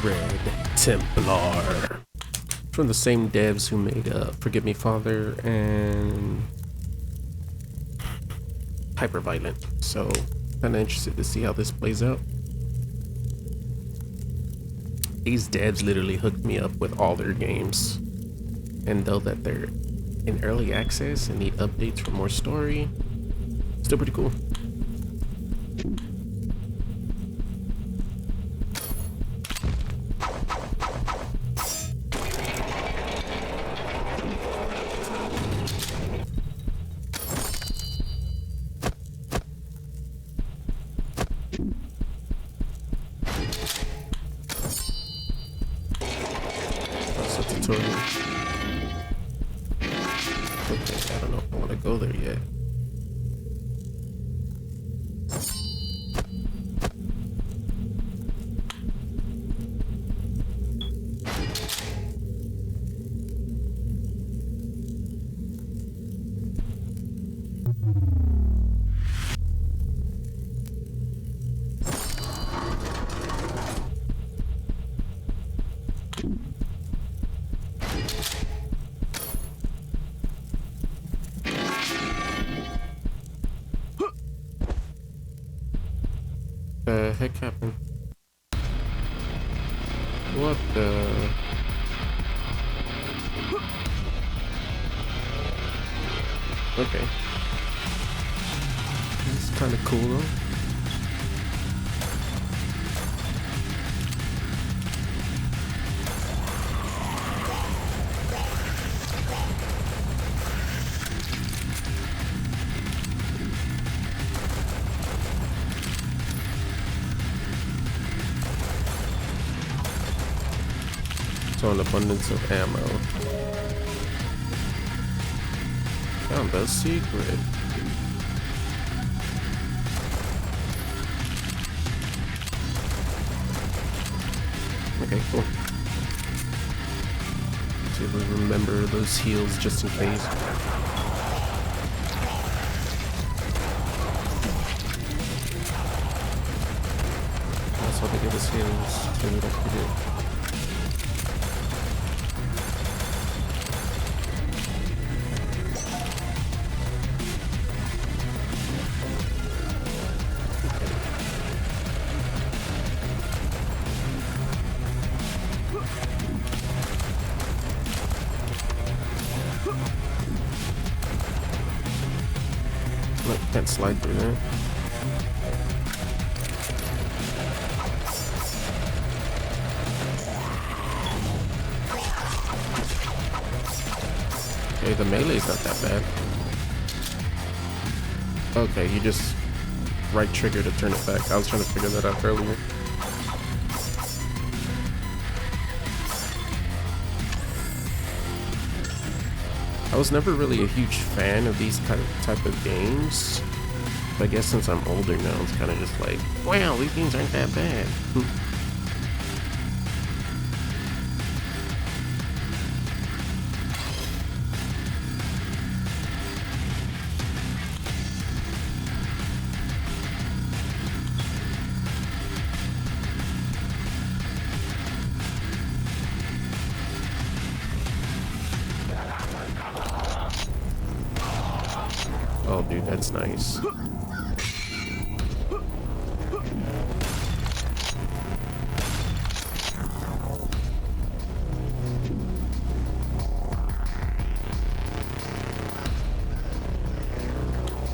Red Templar. From the same devs who made Forgive Me Father and Hyperviolent. So kinda interested to see how this plays out. These devs literally hooked me up with all their games. And though that they're in early access and need updates for more story, still pretty cool. That's a tutorial. Okay, I don't know if I want to go there yet. The heck happened? What the? Okay. This is kind of cool though. So an abundance of ammo. Found the secret. Okay, cool. See if we remember those heals just in case. That's what they give us heals, so we don't forget. Look, can't slide through there. Okay, the melee's not that bad. Okay, you just right trigger to turn it back. I was trying to figure that out earlier. I was never really a huge fan of these type of games. But I guess since I'm older now, it's kind of just like, wow, these games aren't that bad. Oh, dude, that's nice.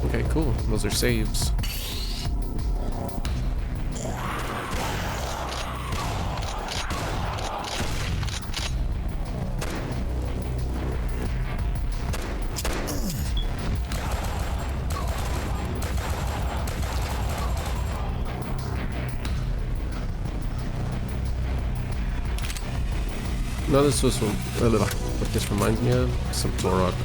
Okay, cool. Those are saves. No, this was what this reminds me of, some Torok.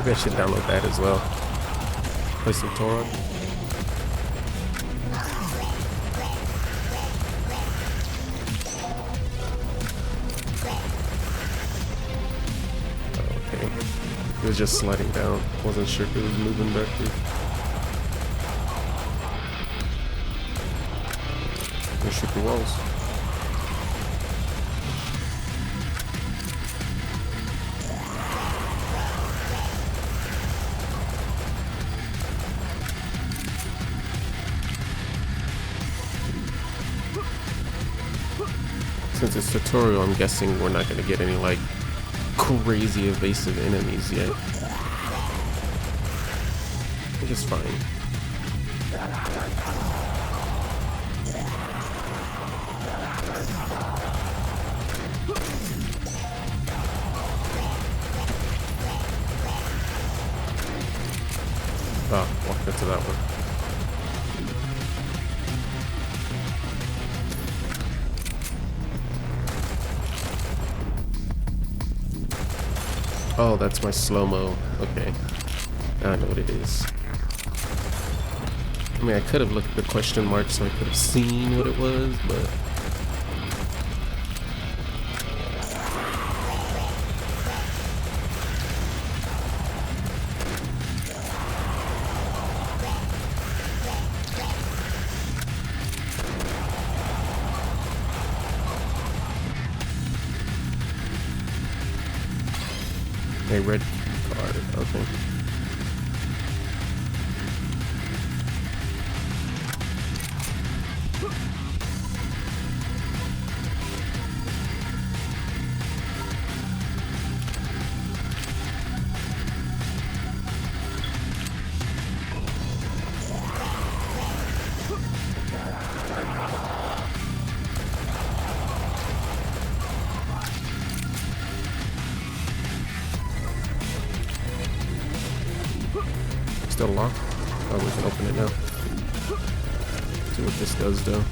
Maybe I should download that as well. Play some Torah. Okay. It was just sliding down. Wasn't sure if it was moving backwards. Let's shoot the walls. Since it's tutorial, I'm guessing we're not gonna get any like crazy evasive enemies yet. Which is fine. Ah, walked into that one. Oh, that's my slow-mo. Okay. Now I know what it is. I mean, I could have looked at the question mark so I could have seen what it was, but... A red card, okay. Still locked? Oh, we can open it now. See what this does though.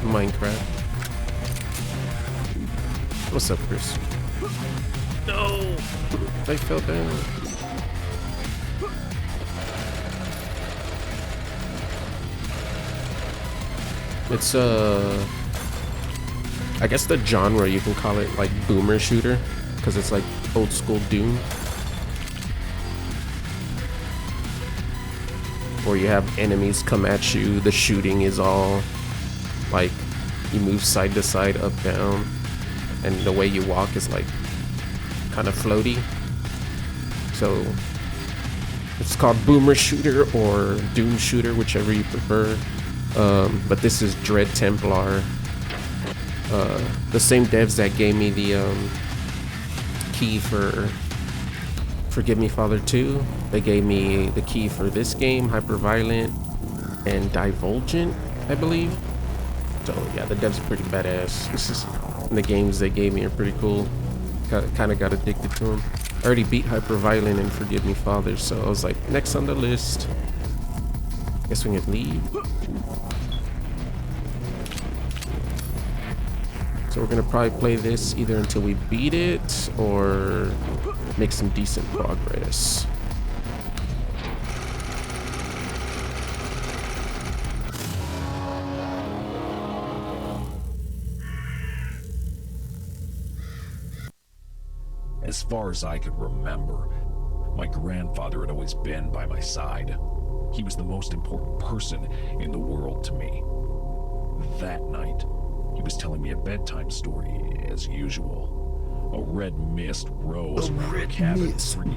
Minecraft. What's up, Chris? No! They fell down. It's I guess the genre you can call it like boomer shooter, because it's like old school Doom. Where you have enemies come at you, the shooting is all like you move side to side, up, down, and the way you walk is like kind of floaty. So it's called boomer shooter or doom shooter, whichever you prefer. But this is Dread Templar. The same devs that gave me the key for Forgive Me Father 2, they gave me the key for this game, Hyperviolent and Divulgent, I believe. So yeah, the devs are pretty badass. This is, and the games they gave me are pretty cool. Kind of got addicted to them. I already beat Hyperviolent and Forgive Me Father, so I was like, next on the list. Guess we can leave. So we're gonna probably play this either until we beat it or make some decent progress. As far as I could remember, my grandfather had always been by my side. He was the most important person in the world to me. That night, he was telling me a bedtime story, as usual. A red mist rose around the cabin,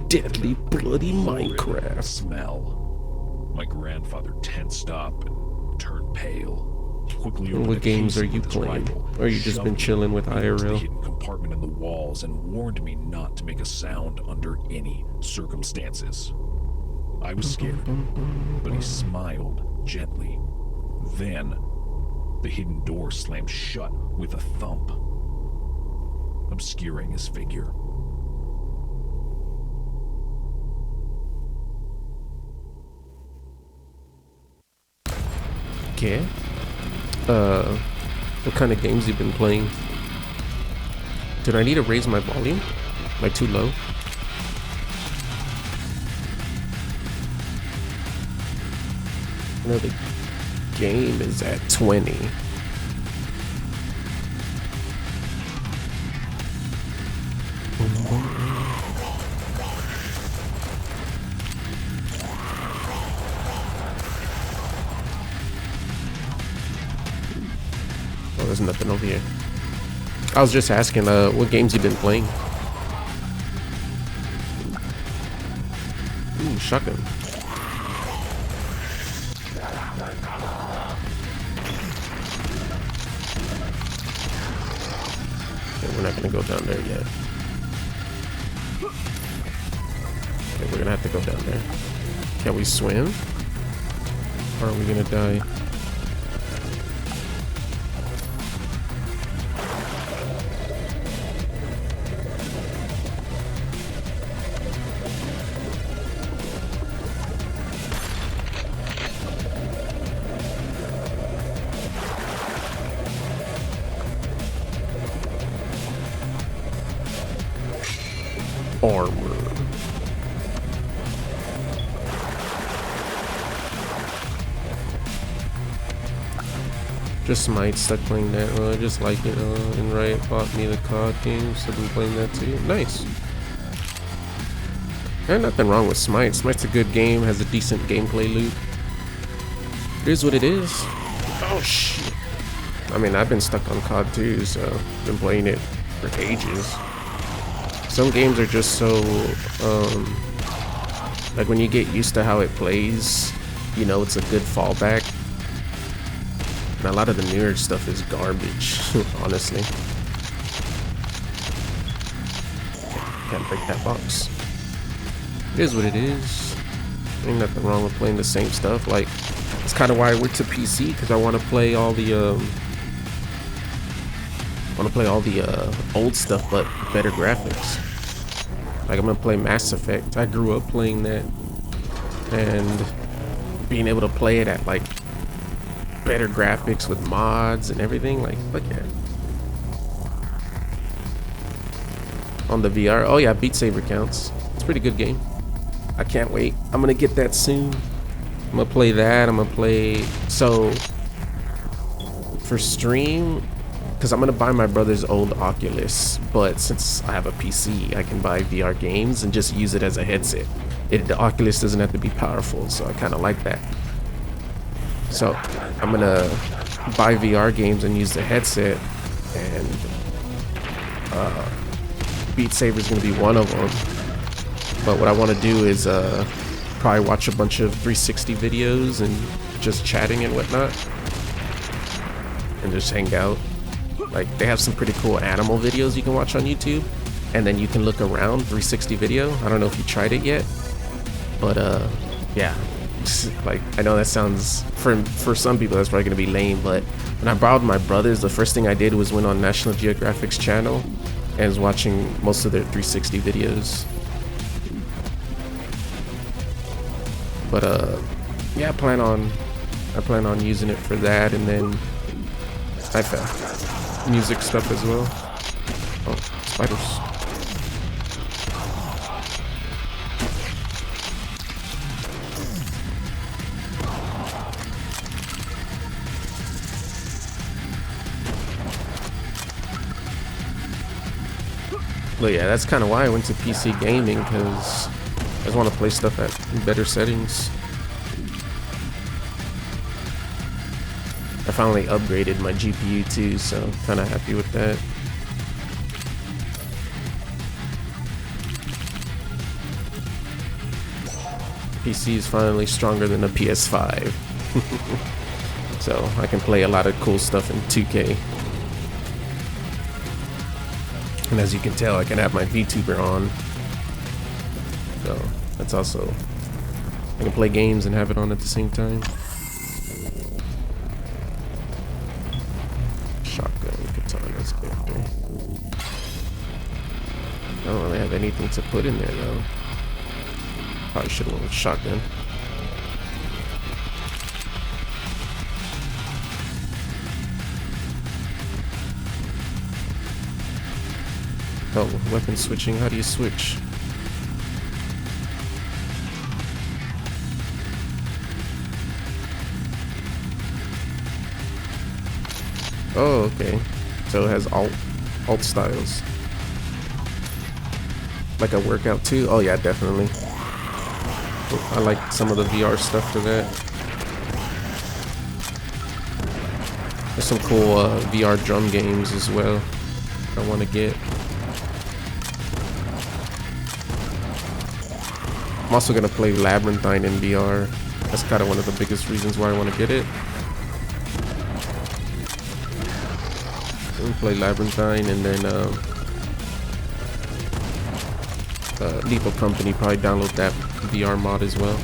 Deadly, bloody Minecraft smell. My grandfather tensed up and turned pale. Quickly what games are you playing? Or you just been chilling with IRL? Hidden compartment in the walls and warned me not to make a sound under any circumstances. I was scared, but he smiled gently. Then, the hidden door slammed shut with a thump, obscuring his figure. Okay. What kind of games you been playing? Did I need to raise my volume? Am I too low? No, the game is at 20. Oh, there's nothing over here. I was just asking, what games you been playing? Ooh, shotgun. Okay, we're not gonna go down there yet. Okay, we're gonna have to go down there. Can we swim? Or are we gonna die? Armor. Just might stuck playing that. I just like it. And Riot bought me the COD game, so I've been playing that too. Nice. And nothing wrong with Smite. Smite's a good game, has a decent gameplay loop. It is what it is. Oh shit. I mean, I've been stuck on COD too, so I've been playing it for ages. Some games are just so, like when you get used to how it plays, you know it's a good fallback. And a lot of the newer stuff is garbage, honestly. Can't break that box. It is what it is. Ain't nothing wrong with playing the same stuff. Like, it's kind of why I went to PC, because I want to play all the, old stuff, but better graphics. Like, I'm gonna play Mass Effect. I grew up playing that, and being able to play it at like better graphics with mods and everything, like, fuck yeah. On the VR, oh yeah, Beat Saber counts. It's a pretty good game. I can't wait. I'm gonna get that soon. I'm gonna play that. I'm gonna play, so for stream, because I'm gonna buy my brother's old Oculus, but since I have a PC, I can buy VR games and just use it as a headset. The Oculus doesn't have to be powerful, so I kind of like that. So I'm gonna buy VR games and use the headset, and Beat Saber is gonna be one of them. But what I want to do is probably watch a bunch of 360 videos and just chatting and whatnot, and just hang out. Like, they have some pretty cool animal videos you can watch on YouTube, and then you can look around 360 video. I don't know if you tried it yet, but yeah, like, I know that sounds, for some people that's probably gonna be lame, but when I borrowed my brother's, the first thing I did was went on National Geographic's channel and was watching most of their 360 videos. But yeah, I plan on using it for that, and then I found music stuff as well. Oh, spiders. But yeah, that's kind of why I went to PC gaming, because I just want to play stuff at better settings. I finally upgraded my GPU too, so I'm kind of happy with that. PC is finally stronger than a PS5. So I can play a lot of cool stuff in 2K. And as you can tell, I can have my VTuber on. So that's also, I can play games and have it on at the same time. I don't really have anything to put in there though. Probably should have went with shotgun. Oh, weapon switching. How do you switch? Oh, okay. So it has alt styles. Like a workout too? Oh yeah, definitely. I like some of the VR stuff for that. There's some cool VR drum games as well I want to get. I'm also gonna play Labyrinthine in VR. That's kind of one of the biggest reasons why I want to get it. I'm gonna play Labyrinthine, and then Lethal Company, probably download that VR mod as well.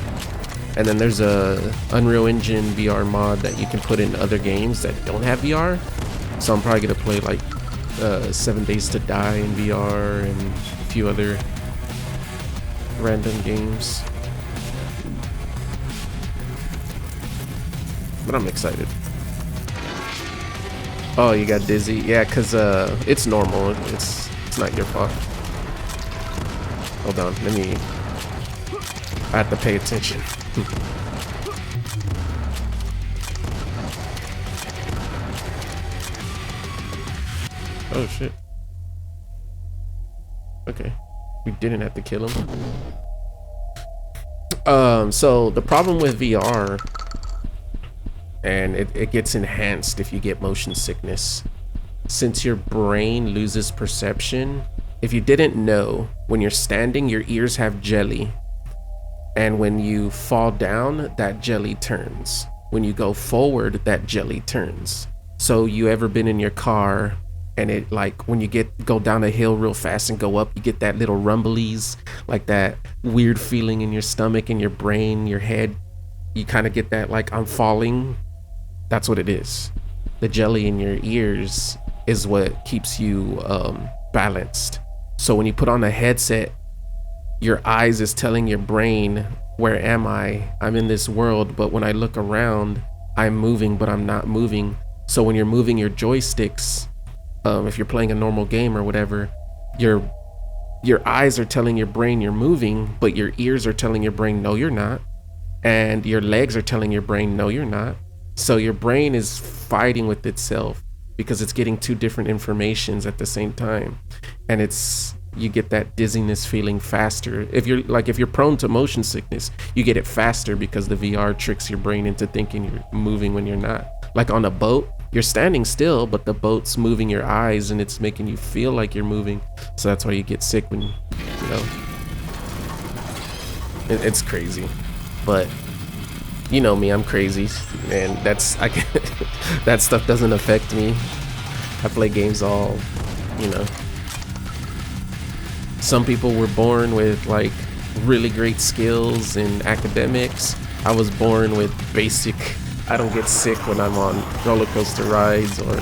And then there's a Unreal Engine VR mod that you can put in other games that don't have VR. So I'm probably gonna play like 7 Days to Die in VR and a few other random games. But I'm excited. Oh, you got dizzy? Yeah, cause it's normal. It's not your fault. Hold on, let me. I have to pay attention. Oh shit. Okay, we didn't have to kill him. So the problem with VR, and it gets enhanced if you get motion sickness, since your brain loses perception. If you didn't know, when you're standing, your ears have jelly, and when you fall down, that jelly turns. When you go forward, that jelly turns. So you ever been in your car and it, like, when you go down a hill real fast and go up, you get that little rumblies, like that weird feeling in your stomach, in your brain, your head. You kind of get that, like, I'm falling. That's what it is. The jelly in your ears is what keeps you balanced. So when you put on a headset, your eyes is telling your brain, where am I? I'm in this world, but when I look around, I'm moving, but I'm not moving. So when you're moving your joysticks, if you're playing a normal game or whatever, your eyes are telling your brain you're moving, but your ears are telling your brain, no, you're not. And your legs are telling your brain, no, you're not. So your brain is fighting with itself because it's getting two different informations at the same time. And you get that dizziness feeling faster. If you're prone to motion sickness, you get it faster because the VR tricks your brain into thinking you're moving when you're not. Like on a boat, you're standing still, but the boat's moving your eyes and it's making you feel like you're moving. So that's why you get sick when, it's crazy. But you know me, I'm crazy, and that stuff doesn't affect me. I play games all, Some people were born with like really great skills in academics. I was born with basic. I don't get sick when I'm on roller coaster rides or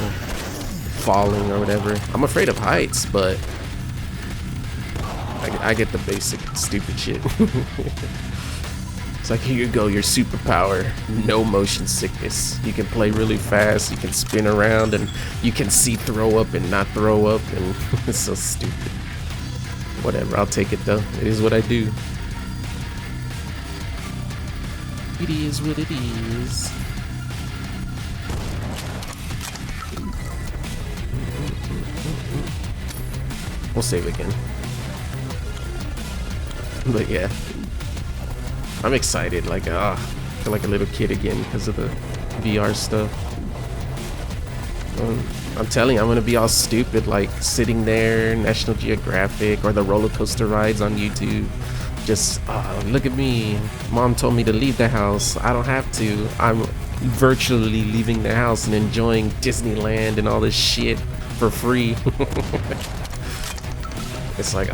falling or whatever. I'm afraid of heights, but I get the basic stupid shit. It's like, here you go, your superpower, no motion sickness. You can play really fast, you can spin around, and you can see throw up and not throw up, and it's so stupid. Whatever, I'll take it though. It is what I do. It is what it is. We'll save again. But yeah. I'm excited, like, I feel like a little kid again because of the VR stuff. I'm telling you, I'm gonna be all stupid, like sitting there, National Geographic, or the roller coaster rides on YouTube. Just, look at me. Mom told me to leave the house. I don't have to. I'm virtually leaving the house and enjoying Disneyland and all this shit for free. It's like,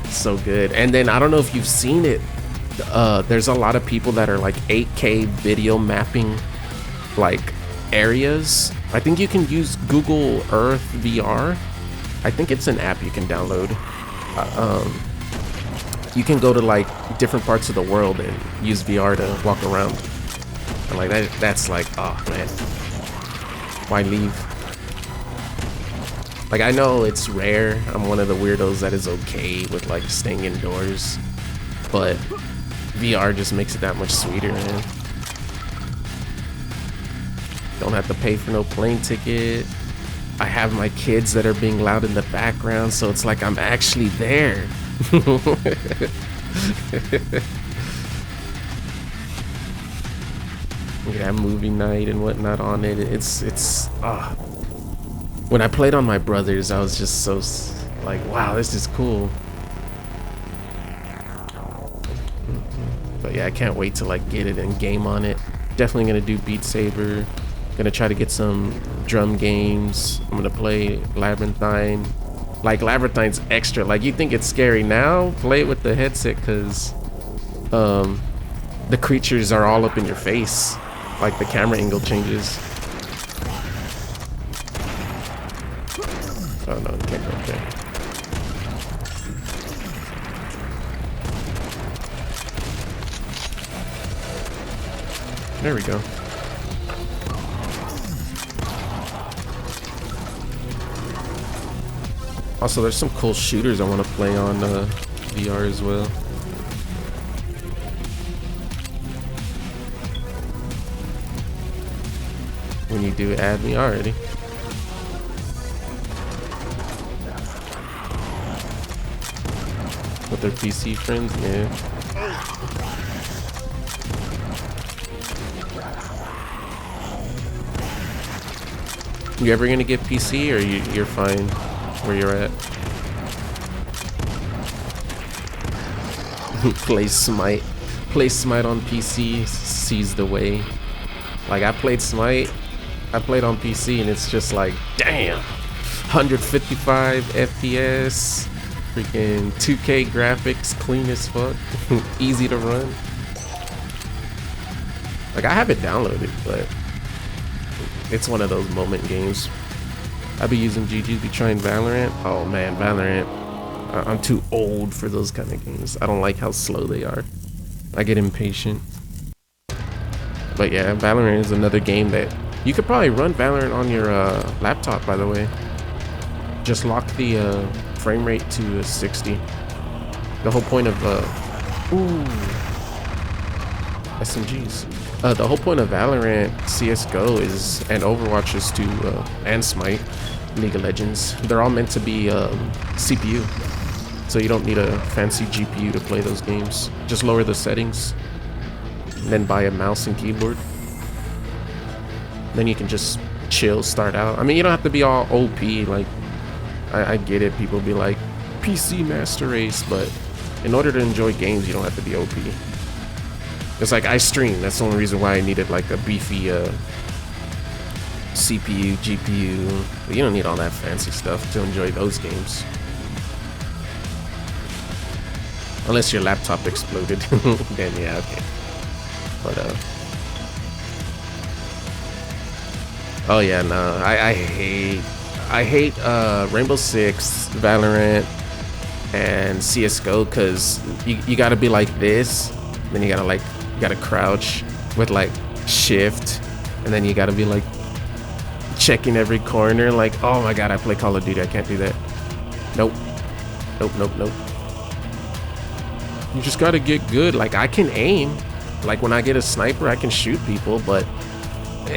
it's so good. And then I don't know if you've seen it. There's a lot of people that are like 8K video mapping like areas. I think you can use Google Earth VR. I think it's an app you can download, You can go to like different parts of the world and use VR to walk around. And like that's like, oh man, why leave? Like I know it's rare. I'm one of the weirdos that is okay with like staying indoors, but VR just makes it that much sweeter, man. Don't have to pay for no plane ticket. I have my kids that are being loud in the background, so it's like I'm actually there. We have movie night and whatnot on it. It's when I played on my brother's, I was just so like, wow, this is cool. But yeah, I can't wait to like get it and game on it. Definitely gonna do Beat Saber. Gonna try to get some drum games. I'm gonna play Labyrinthine. Like Labyrinthine's extra. Like you think it's scary now, play it with the headset, because the creatures are all up in your face. Like the camera angle changes. Oh no, you can't go up there. There we go. Also, there's some cool shooters I want to play on VR as well. When you do, add me already. With their PC friends, yeah. You ever gonna get PC, or you're fine where you're at? Play Smite on PC, seize the way. Like I played Smite, I played on PC, and it's just like, damn, 155 FPS, freaking 2K graphics, clean as fuck, easy to run. Like I have it downloaded, but it's one of those moment games. I be using GG, be trying Valorant. Oh man, Valorant. I'm too old for those kind of games. I don't like how slow they are. I get impatient. But yeah, Valorant is another game that you could probably run Valorant on your laptop, by the way. Just lock the frame rate to 60. The whole point of SMGs. The whole point of Valorant, CSGO is, and Overwatch is to, and Smite, League of Legends, they're all meant to be CPU. So you don't need a fancy GPU to play those games. Just lower the settings, and then buy a mouse and keyboard. Then you can just chill, start out. I mean, you don't have to be all OP, like, I get it, people be like, PC Master Race, but in order to enjoy games, you don't have to be OP. It's like I stream, that's the only reason why I needed like a beefy CPU, GPU. But you don't need all that fancy stuff to enjoy those games. Unless your laptop exploded, then yeah, okay. But oh yeah, no, I hate Rainbow Six, Valorant, and CSGO, because you gotta be like this, then you gotta crouch with like shift, and then you gotta be like checking every corner, like, oh my god, I play Call of Duty, I can't do that. Nope. You just gotta get good. Like I can aim, like when I get a sniper I can shoot people, but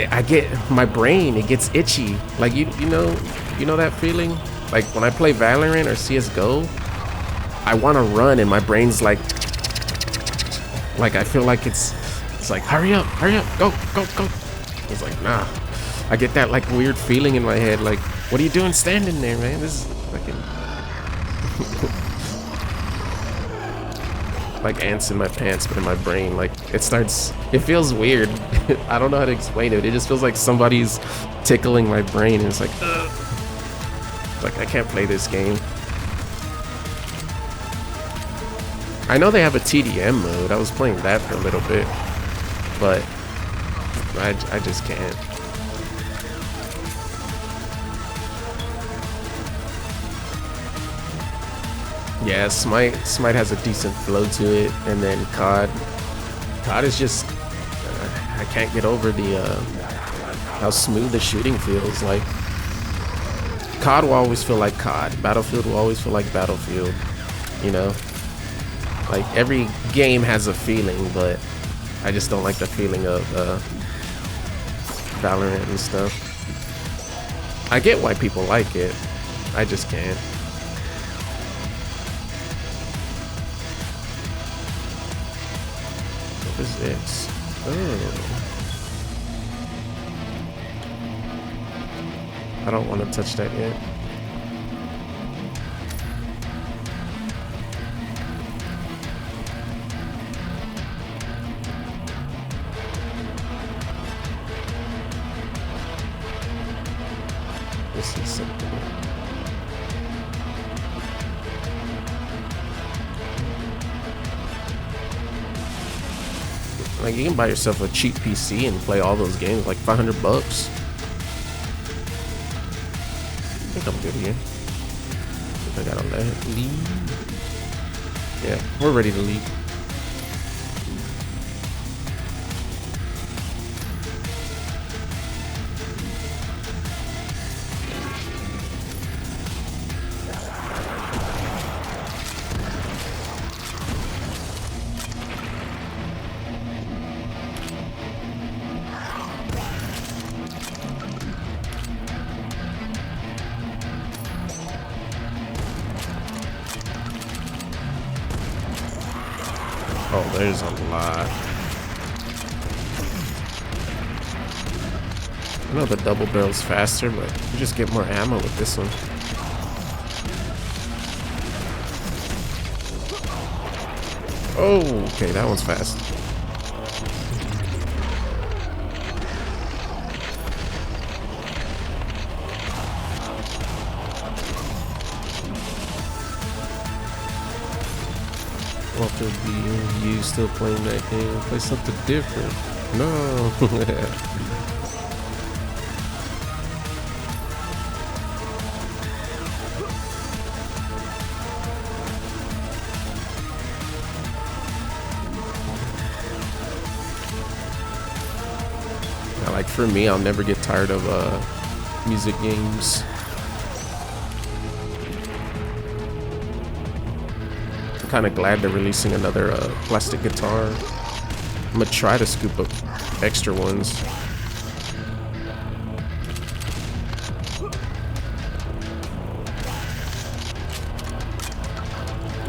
I get my brain, it gets itchy. Like you know that feeling? Like when I play Valorant or CSGO, I want to run and my brain's like I feel like it's like hurry up, go. It's like, nah. I get that like weird feeling in my head, like, what are you doing standing there, man? This is fucking like ants in my pants, but in my brain, like it feels weird. I don't know how to explain it. It just feels like somebody's tickling my brain, and it's like, ugh. Like I can't play this game. I know they have a TDM mode. I was playing that for a little bit, but I just can't. Yeah, Smite has a decent flow to it, and then COD is just I can't get over the how smooth the shooting feels. Like COD will always feel like COD, Battlefield will always feel like Battlefield. You know, like every game has a feeling, but I just don't like the feeling of Valorant and stuff. I get why people like it, I just can't. What is this? Oh. I don't want to touch that yet. This is something. Like, you can buy yourself a cheap PC and play all those games, like $500. I think I'm good here. I gotta let it leave. Yeah, we're ready to leave. Oh, there's a lot. I know the double barrel's faster, but you just get more ammo with this one. Oh, okay, that one's fast. Walter B, you still playing that game? Play something different. No. Like for me, I'll never get tired of music games. I'm kind of glad they're releasing another plastic guitar. I'm gonna try to scoop up extra ones.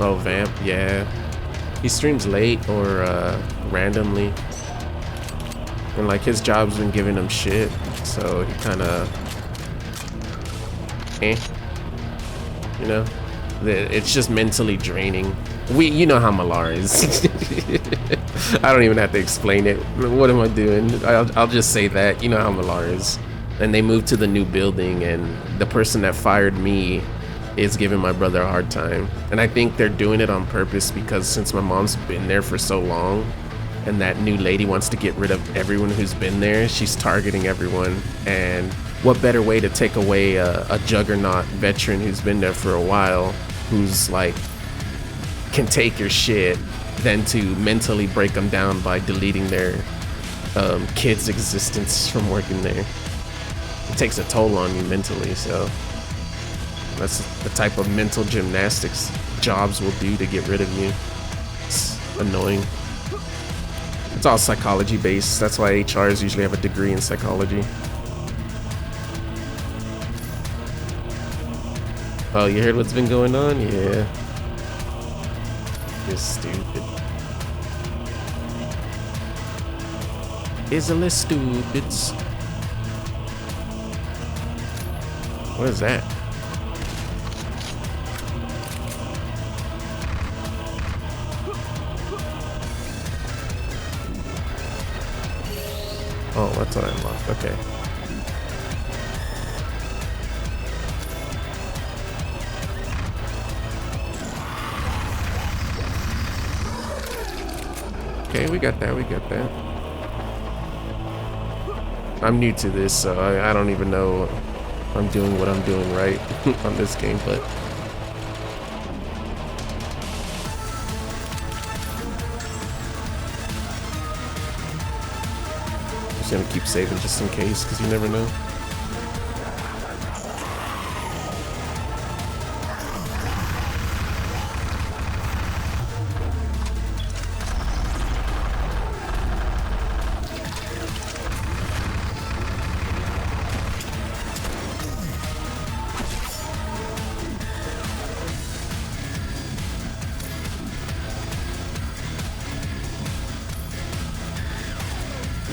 Oh, Vamp, yeah. He streams late or randomly. And like his job's been giving him shit, so he kind of, you know, it's just mentally draining. You know how Malar is. I don't even have to explain it. What am I doing? I'll just say that. You know how Malar is. And they moved to the new building, and the person that fired me is giving my brother a hard time. And I think they're doing it on purpose because since my mom's been there for so long, and that new lady wants to get rid of everyone who's been there, she's targeting everyone. And what better way to take away a juggernaut veteran who's been there for a while, who's like, can take your shit, than to mentally break them down by deleting their kid's existence from working there. It takes a toll on you mentally, so that's the type of mental gymnastics jobs will do to get rid of you. It's annoying. It's all psychology based. That's why HRs usually have a degree in psychology. Oh, you heard what's been going on? Yeah. You're stupid. Easily stupids. What is that? Oh, that's what I unlocked. Okay. Okay, we got that. We got that. I'm new to this, so I don't even know if I'm doing what I'm doing right on this game, but Just gonna keep saving just in case, because you never know.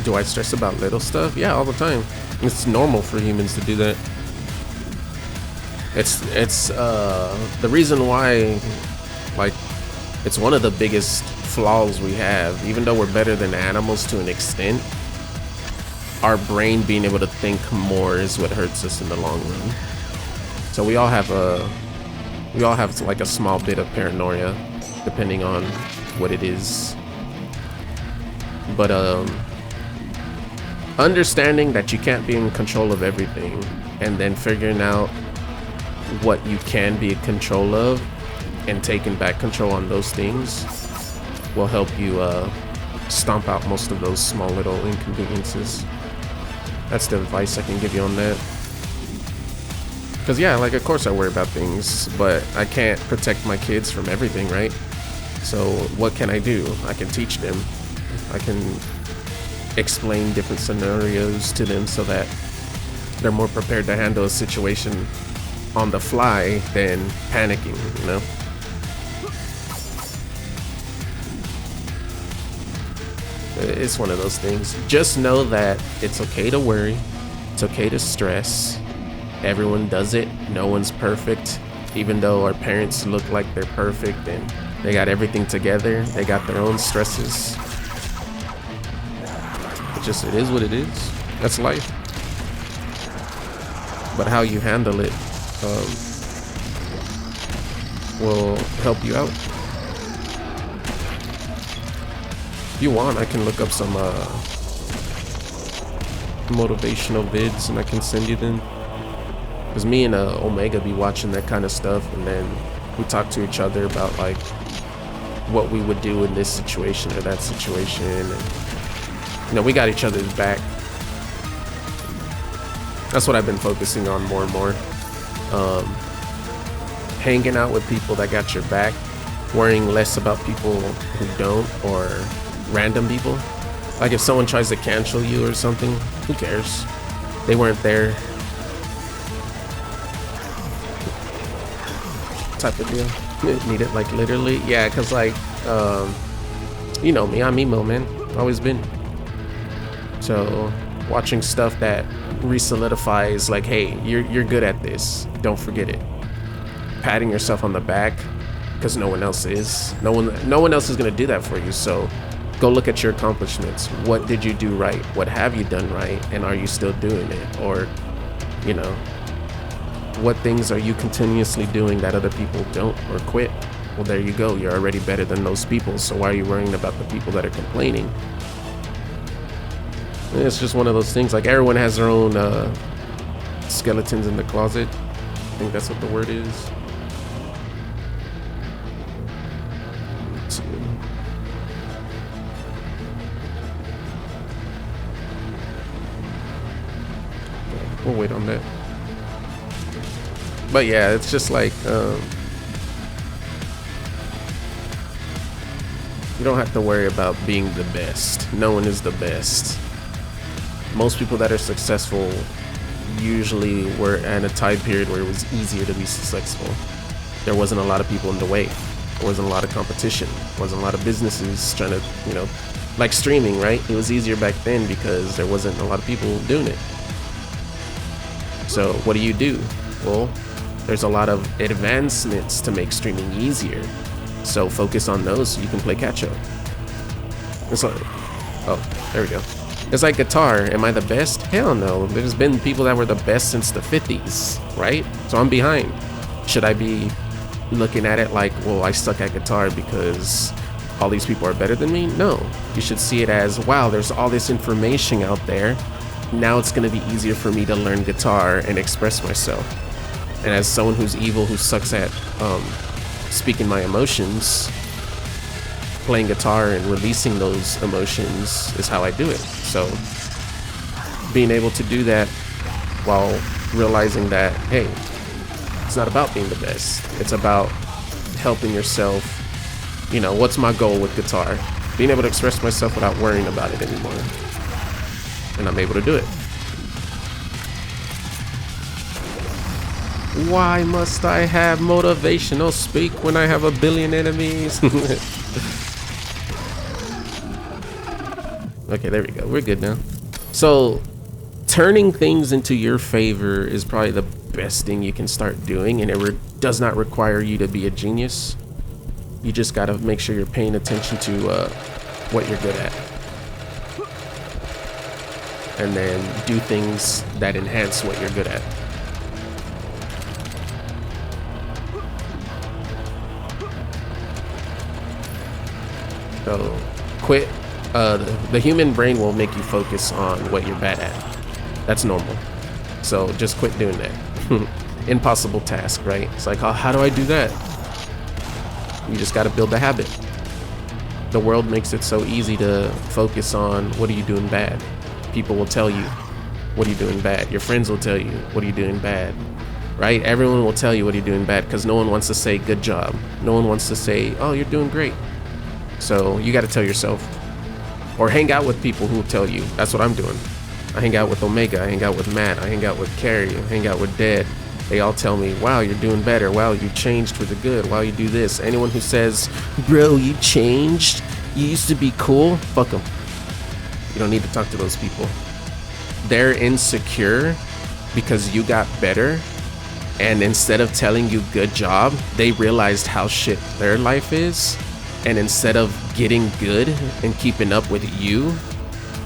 Do I stress about little stuff? Yeah, all the time. It's normal for humans to do that. It's the reason why, like, it's one of the biggest flaws we have. Even though we're better than animals to an extent, our brain being able to think more is what hurts us in the long run. So we all have like a small bit of paranoia, depending on what it is. But understanding that you can't be in control of everything, and then figuring out what you can be in control of and taking back control on those things will help you stomp out most of those small little inconveniences. That's the advice I can give you on that. Because yeah, like, of course I worry about things, but I can't protect my kids from everything, right? So what can I do? I can teach them. I can explain different scenarios to them so that they're more prepared to handle a situation on the fly than panicking, you know? It's one of those things. Just know that it's okay to worry. It's okay to stress. Everyone does it. No one's perfect. Even though our parents look like they're perfect and they got everything together, they got their own stresses. It is what it is. That's life. But how you handle it will help you out. If you want, I can look up some motivational vids and I can send you them. Because me and Omega be watching that kind of stuff, and then we talk to each other about like what we would do in this situation or that situation, and you know, we got each other's back. That's what I've been focusing on more and more. Hanging out with people that got your back, worrying less about people who don't, or random people. Like if someone tries to cancel you or something, who cares? They weren't there. Type of deal. Need it like literally. Yeah, cause like, you know me, I'm emo, man. Always been. So watching stuff that re-solidifies like, hey, you're good at this, don't forget it. Patting yourself on the back because no one else is. No one else is gonna do that for you. So go look at your accomplishments. What did you do right? What have you done right? And are you still doing it? Or, you know, what things are you continuously doing that other people don't or quit? Well, there you go. You're already better than those people. So why are you worrying about the people that are complaining? It's just one of those things. Like everyone has their own skeletons in the closet. I think that's what the word is. Let's see. Okay, we'll wait on that. But yeah, it's just like you don't have to worry about being the best. No one is the best. Most people that are successful usually were in a time period where it was easier to be successful. There wasn't a lot of people in the way. There wasn't a lot of competition. There wasn't a lot of businesses trying to, you know, like streaming, right? It was easier back then because there wasn't a lot of people doing it. So what do? Well, there's a lot of advancements to make streaming easier. So focus on those so you can play catch up. It's like, oh, there we go. It's like guitar. Am I the best? Hell no. There's been people that were the best since the 50s, right? So I'm behind. Should I be looking at it like, well, I suck at guitar because all these people are better than me? No. You should see it as, wow, there's all this information out there. Now it's going to be easier for me to learn guitar and express myself. And as someone who's evil, who sucks at speaking my emotions, playing guitar and releasing those emotions is how I do it. So being able to do that while realizing that, hey, it's not about being the best. It's about helping yourself. You know, what's my goal with guitar? Being able to express myself without worrying about it anymore. And I'm able to do it. Why must I have motivational speak when I have a billion enemies? Okay, there we go. We're good now. So, turning things into your favor is probably the best thing you can start doing, and it does not require you to be a genius. You just gotta make sure you're paying attention to what you're good at. And then do things that enhance what you're good at. So quit. The human brain will make you focus on what you're bad at. That's normal. So just quit doing that. Impossible task, right? It's like, oh, how do I do that? You just got to build the habit. The world makes it so easy to focus on what are you doing bad. People will tell you, what are you doing bad? Your friends will tell you, what are you doing bad? Right? Everyone will tell you what you're doing bad because no one wants to say good job. No one wants to say, oh, you're doing great. So you got to tell yourself, or hang out with people who will tell you. That's what I'm doing. I hang out with Omega, I hang out with Matt, I hang out with Carrie, I hang out with Dead. They all tell me, wow, you're doing better. Wow, you changed for the good. Wow, you do this. Anyone who says, bro, you changed, you used to be cool, fuck them. You don't need to talk to those people. They're insecure because you got better, and instead of telling you good job, they realized how shit their life is, and instead of getting good and keeping up with you,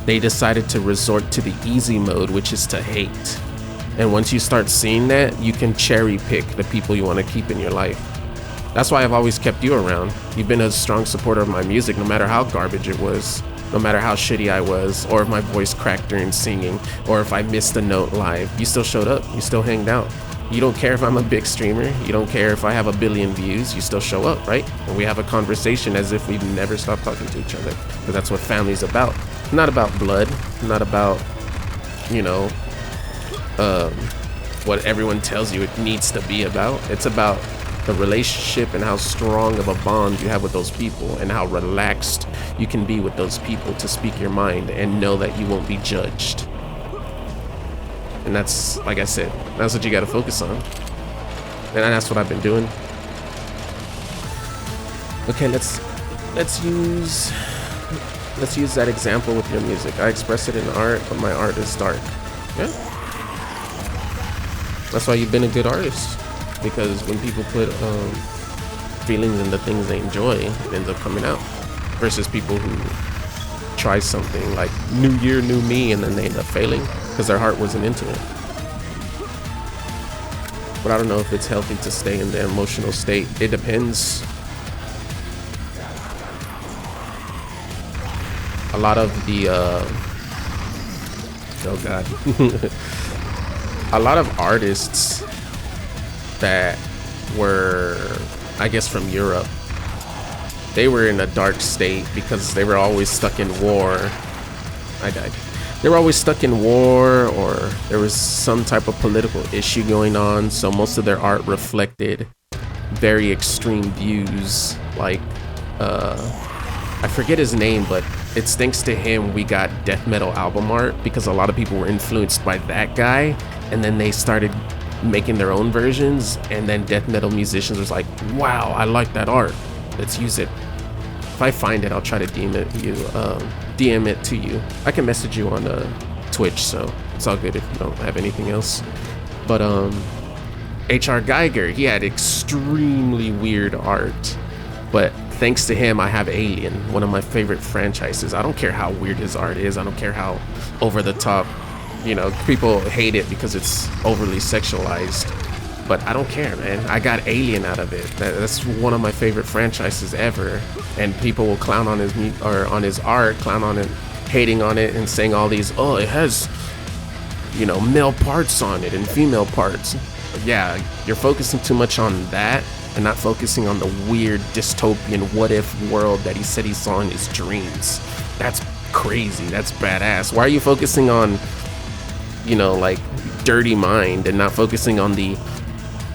they decided to resort to the easy mode, which is to hate. And once you start seeing that, you can cherry pick the people you want to keep in your life. That's why I've always kept you around. You've been a strong supporter of my music, no matter how garbage it was, no matter how shitty I was, or if my voice cracked during singing, or if I missed a note live. You still showed up, you still hanged out. You don't care if I'm a big streamer, you don't care if I have 1 billion views, you still show up, right? And we have a conversation as if we've never stopped talking to each other, because that's what family's about. Not about blood, not about, you know, what everyone tells you it needs to be about. It's about the relationship and how strong of a bond you have with those people, and how relaxed you can be with those people to speak your mind and know that you won't be judged. And that's, like I said, that's what you got to focus on. And that's what I've been doing. Okay, let's use that example with your music. I express it in art, but my art is dark. Yeah. That's why you've been a good artist. Because when people put feelings into things they enjoy, it ends up coming out. Versus people who try something like new year, new me, and then they end up failing because their heart wasn't into it. But I don't know if it's healthy to stay in the emotional state. It depends. A lot of the oh god. A lot of artists that were, I guess, from Europe, they were in a dark state because they were always stuck in war. I died. They were always stuck in war, or there was some type of political issue going on, so most of their art reflected very extreme views. Like I forget his name, but it's thanks to him we got death metal album art, because a lot of people were influenced by that guy, and then they started making their own versions, and then death metal musicians was like, wow, I like that art, let's use it. If I find it, I'll try to DM it to you. I can message you on Twitch, so it's all good if you don't have anything else. But H.R. Geiger, he had extremely weird art, but thanks to him I have Alien, one of my favorite franchises. I don't care how weird his art is, I don't care how over the top, you know, people hate it because it's overly sexualized, but I don't care, man. I got Alien out of it. That's one of my favorite franchises ever, and people will clown on his art, clown on it, hating on it, and saying all these, oh, it has, you know, male parts on it and female parts. Yeah, you're focusing too much on that and not focusing on the weird dystopian what if world that he said he saw in his dreams. That's crazy. That's badass. Why are you focusing on you know, like dirty mind and not focusing on the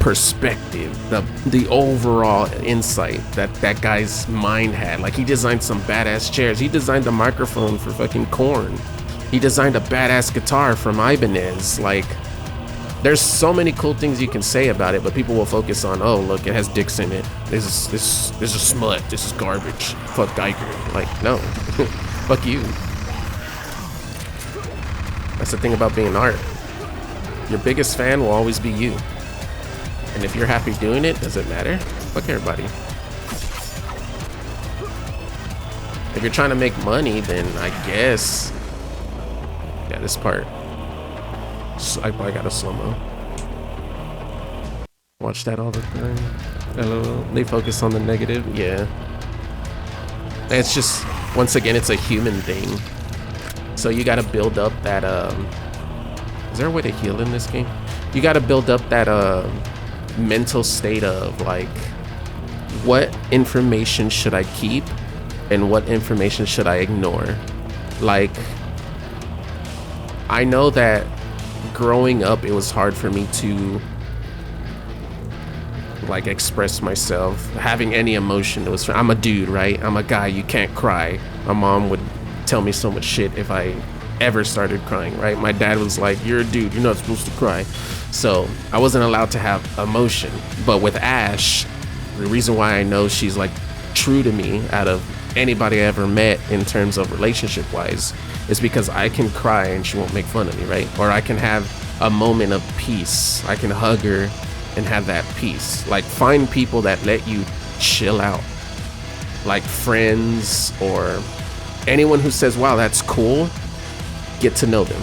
perspective, the overall insight that that guy's mind had. Like, he designed some badass chairs. He designed a microphone for fucking Korn. He designed a badass guitar from Ibanez. Like, there's so many cool things you can say about it, but people will focus on, oh, look, it has dicks in it. This is smut. This is garbage. Fuck Geiger. Like, no. Fuck you. That's the thing about being art. Your biggest fan will always be you. And if you're happy doing it, does it matter? Fuck everybody. If you're trying to make money, then I guess... Yeah, this part. So I got a slow-mo. Watch that all the time. Hello. They focus on the negative. Yeah. It's just, once again, it's a human thing. So you gotta build up that, is there a way to heal in this game? You gotta build up that, mental state of, like, what information should I keep and what information should I ignore? Like, I know that growing up, it was hard for me to, like, express myself, having any emotion. It was, I'm a dude, right? I'm a guy, you can't cry. My mom would tell me so much shit if I ever started crying, right? My dad was like, you're a dude, you're not supposed to cry. So I wasn't allowed to have emotion. But with Ash, the reason why I know she's like true to me out of anybody I ever met in terms of relationship wise is because I can cry and she won't make fun of me, right? Or I can have a moment of peace. I can hug her and have that peace. Like, find people that let you chill out, like friends or anyone who says, wow, that's cool. Get to know them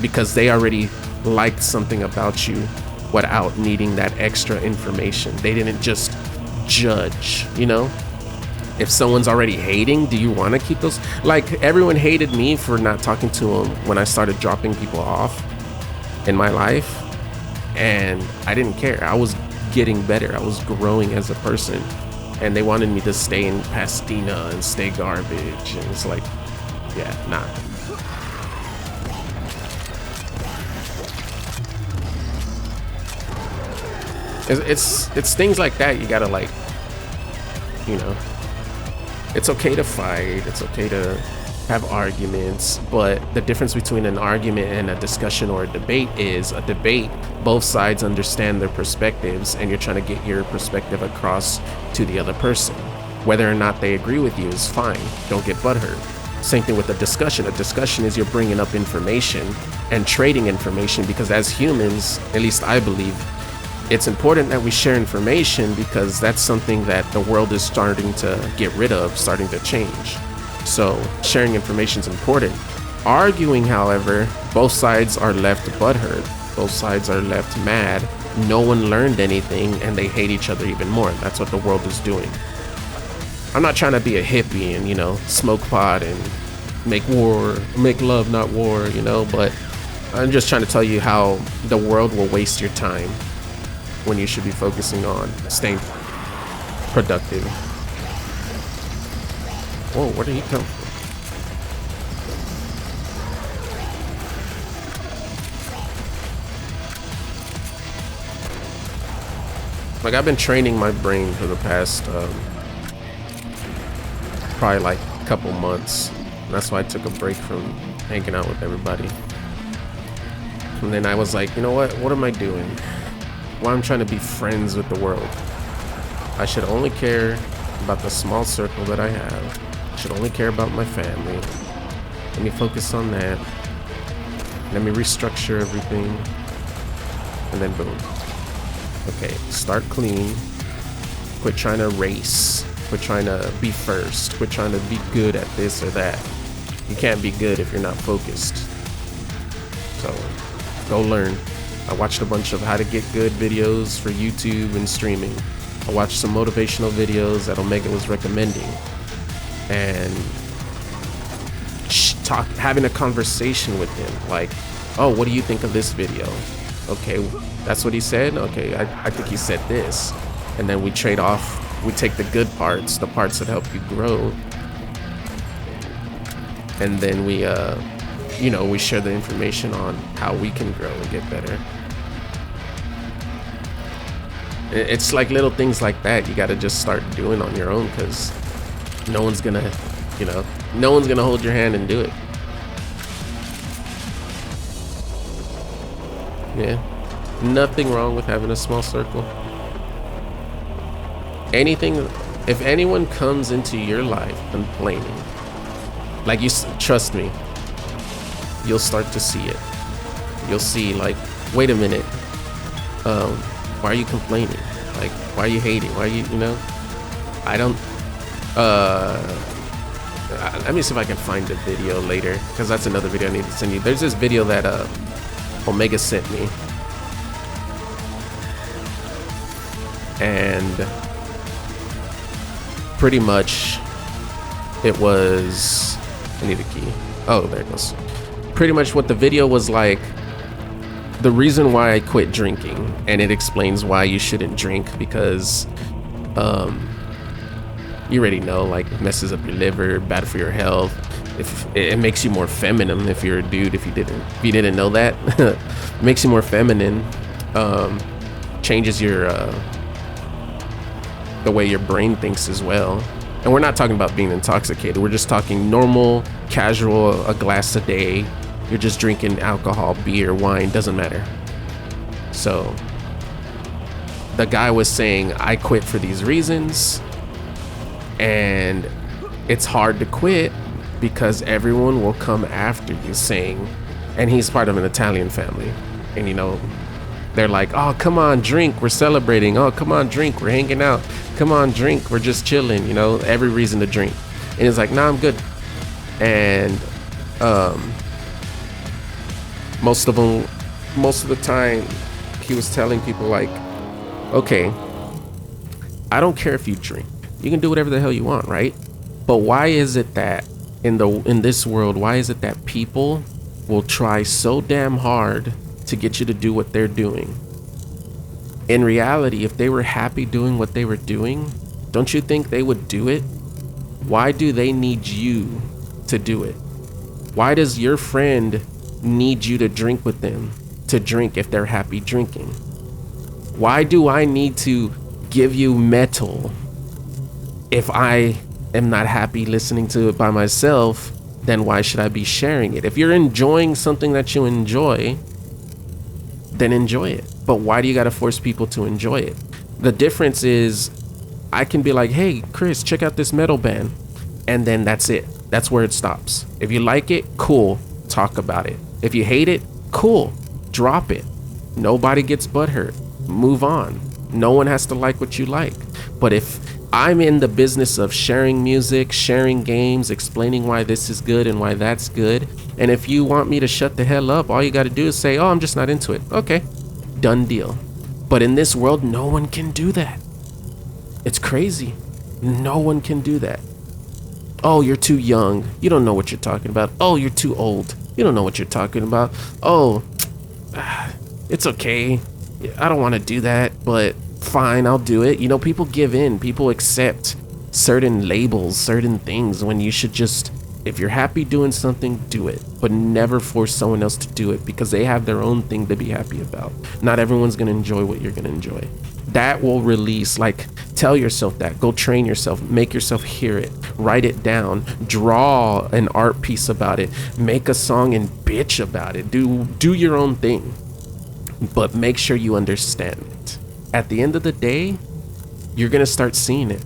because they already liked something about you without needing that extra information. They didn't just judge, you know? If someone's already hating, do you want to keep those? Like, everyone hated me for not talking to them when I started dropping people off in my life, and I didn't care. I was getting better. I was growing as a person, and they wanted me to stay in Pasadena and stay garbage, and it's like, yeah, nah. It's things like that you gotta, like, you know, it's okay to fight, it's okay to have arguments, but the difference between an argument and a discussion or a debate is a debate, both sides understand their perspectives and you're trying to get your perspective across to the other person. Whether or not they agree with you is fine, don't get butthurt. Same thing with a discussion. A discussion is you're bringing up information and trading information, because as humans, at least I believe, it's important that we share information because that's something that the world is starting to get rid of, starting to change. So sharing information is important. Arguing, however, both sides are left butthurt. Both sides are left mad. No one learned anything and they hate each other even more. That's what the world is doing. I'm not trying to be a hippie and, you know, smoke pot and make love, not war, you know, but I'm just trying to tell you how the world will waste your time when you should be focusing on staying productive. Whoa, where did he come from? Like, I've been training my brain for the past probably like a couple months. And that's why I took a break from hanging out with everybody. And then I was like, you know what am I doing? Well, I'm trying to be friends with the world. I should only care about the small circle that I have. I should only care about my family. Let me focus on that. Let me restructure everything. And then boom. Okay, start clean. Quit trying to race. Quit trying to be first. Quit trying to be good at this or that. You can't be good if you're not focused. So, go learn. I watched a bunch of how to get good videos for YouTube and streaming. I watched some motivational videos that Omega was recommending. And having a conversation with him. Like, oh, what do you think of this video? Okay, that's what he said? Okay, I think he said this. And then we trade off. We take the good parts, the parts that help you grow. And then we you know, we share the information on how we can grow and get better. It's like little things like that you got to just start doing on your own, because no one's gonna, you know, no one's gonna hold your hand and do it. Yeah, nothing wrong with having a small circle. Anything, if anyone comes into your life complaining, like, you trust me, you'll start to see it. You'll see, like, wait a minute, why are you complaining? Like, why are you hating? Why are you, you know? I don't, let me see if I can find the video later, because that's another video I need to send you. There's this video that Omega sent me, and pretty much it was, I need a key. Oh, there it goes. Pretty much what the video was like, the reason why I quit drinking, and it explains why you shouldn't drink, because you already know, like, it messes up your liver, bad for your health. If it makes you more feminine, if you're a dude, if you didn't know that, makes you more feminine, changes your the way your brain thinks as well. And we're not talking about being intoxicated, we're just talking normal, casual, a glass a day. You're just drinking alcohol, beer, wine, doesn't matter. So the guy was saying, I quit for these reasons, and it's hard to quit because everyone will come after you saying, and he's part of an Italian family, and you know, they're like, oh, come on, drink, we're celebrating. Oh, come on, drink, we're hanging out. Come on, drink, we're just chilling, you know, every reason to drink. And he's like, nah, I'm good. And most of the time he was telling people, like, okay, I don't care if you drink, you can do whatever the hell you want, right? But why is it that in this world, why is it that people will try so damn hard to get you to do what they're doing? In reality, if they were happy doing what they were doing, don't you think they would do it? Why do they need you to do it? Why does your friend need you to drink with them to drink if they're happy drinking? Why do I need to give you metal if I am not happy listening to it by myself? Then why should I be sharing it? If you're enjoying something that you enjoy, then enjoy it. But why do you got to force people to enjoy it? The difference is, I can be like, hey, Chris, check out this metal band. And then that's it. That's where it stops. If you like it, cool, talk about it. If you hate it, cool, drop it. Nobody gets butthurt. Move on. No one has to like what you like. But if I'm in the business of sharing music, sharing games, explaining why this is good and why that's good, and if you want me to shut the hell up, all you got to do is say, oh, I'm just not into it. Okay, done deal. But in this world, no one can do that. It's crazy. No one can do that. Oh, you're too young. You don't know what you're talking about. Oh, you're too old. You don't know what you're talking about. Oh, it's okay. I don't want to do that, but fine, I'll do it. You know, people give in. People accept certain labels, certain things, when you should just, if you're happy doing something, do it. But never force someone else to do it, because they have their own thing to be happy about. Not everyone's going to enjoy what you're going to enjoy. That will release, like, tell yourself that. Go train yourself. Make yourself hear it. Write it down. Draw an art piece about it. Make a song and bitch about it. Do your own thing. But make sure you understand it. At the end of the day, you're going to start seeing it.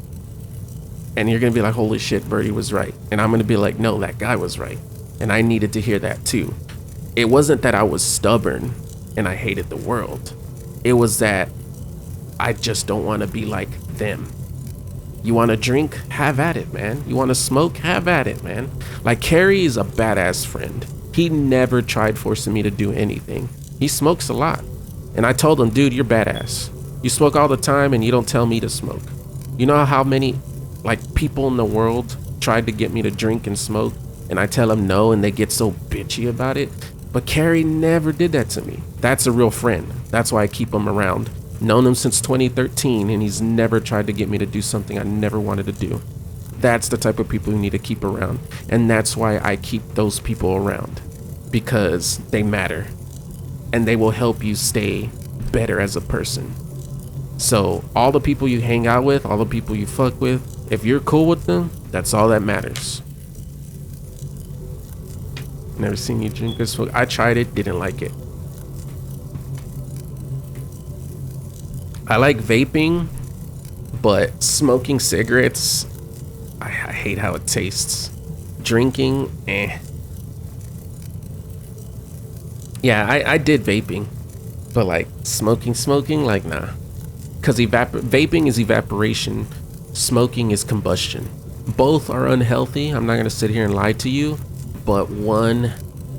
And you're going to be like, holy shit, Birdie was right. And I'm going to be like, no, that guy was right. And I needed to hear that too. It wasn't that I was stubborn and I hated the world. It was that I just don't want to be like them. You want to drink? Have at it, man. You want to smoke? Have at it, man. Like, Carrie is a badass friend. He never tried forcing me to do anything. He smokes a lot. And I told him, dude, you're badass. You smoke all the time and you don't tell me to smoke. You know how many, like, people in the world tried to get me to drink and smoke, and I tell them no and they get so bitchy about it? But Carrie never did that to me. That's a real friend. That's why I keep him around. Known him since 2013, and he's never tried to get me to do something I never wanted to do. That's the type of people you need to keep around, and that's why I keep those people around. because they matter and they will help you stay better as a person. So all the people you hang out with, all the people you fuck with, if you're cool with them, that's all that matters. Never seen you drink or smoke. I tried it, didn't like it. I like vaping, but smoking cigarettes, I hate how it tastes. Drinking, eh. Yeah, I did vaping, but like smoking, like nah. Cause vaping is evaporation, smoking is combustion. Both are unhealthy, I'm not gonna sit here and lie to you, but one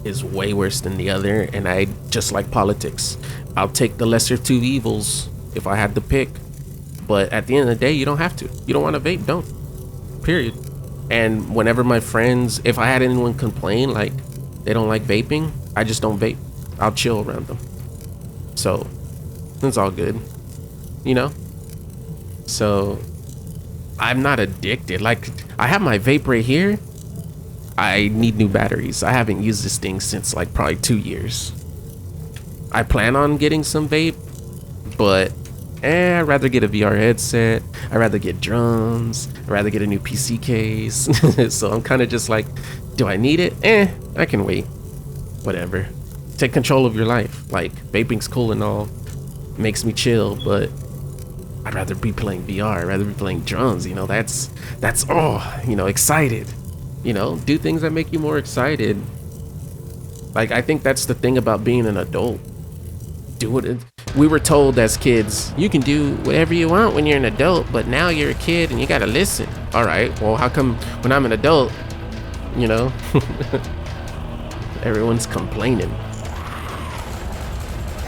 is way worse than the other, and I just like politics. I'll take the lesser two evils if I had to pick, but at the end of the day, you don't have to. You don't want to vape, don't. Period. And whenever my friends, if I had anyone complain like they don't like vaping, I just don't vape. I'll chill around them. So it's all good, you know? So I'm not addicted. Like, I have my vape right here. I need new batteries. I haven't used this thing since like probably 2 years. I plan on getting some vape, but I'd rather get a VR headset. I'd rather get drums. I'd rather get a new PC case. So I'm kind of just like, do I need it? I can wait. Whatever. Take control of your life. Like, vaping's cool and all. Makes me chill, but I'd rather be playing VR. I'd rather be playing drums. You know, that's excited. You know, do things that make you more excited. Like, I think that's the thing about being an adult. Do it. We were told as kids, you can do whatever you want when you're an adult, but now you're a kid and you gotta listen. All right, well, how come when I'm an adult, you know, everyone's complaining?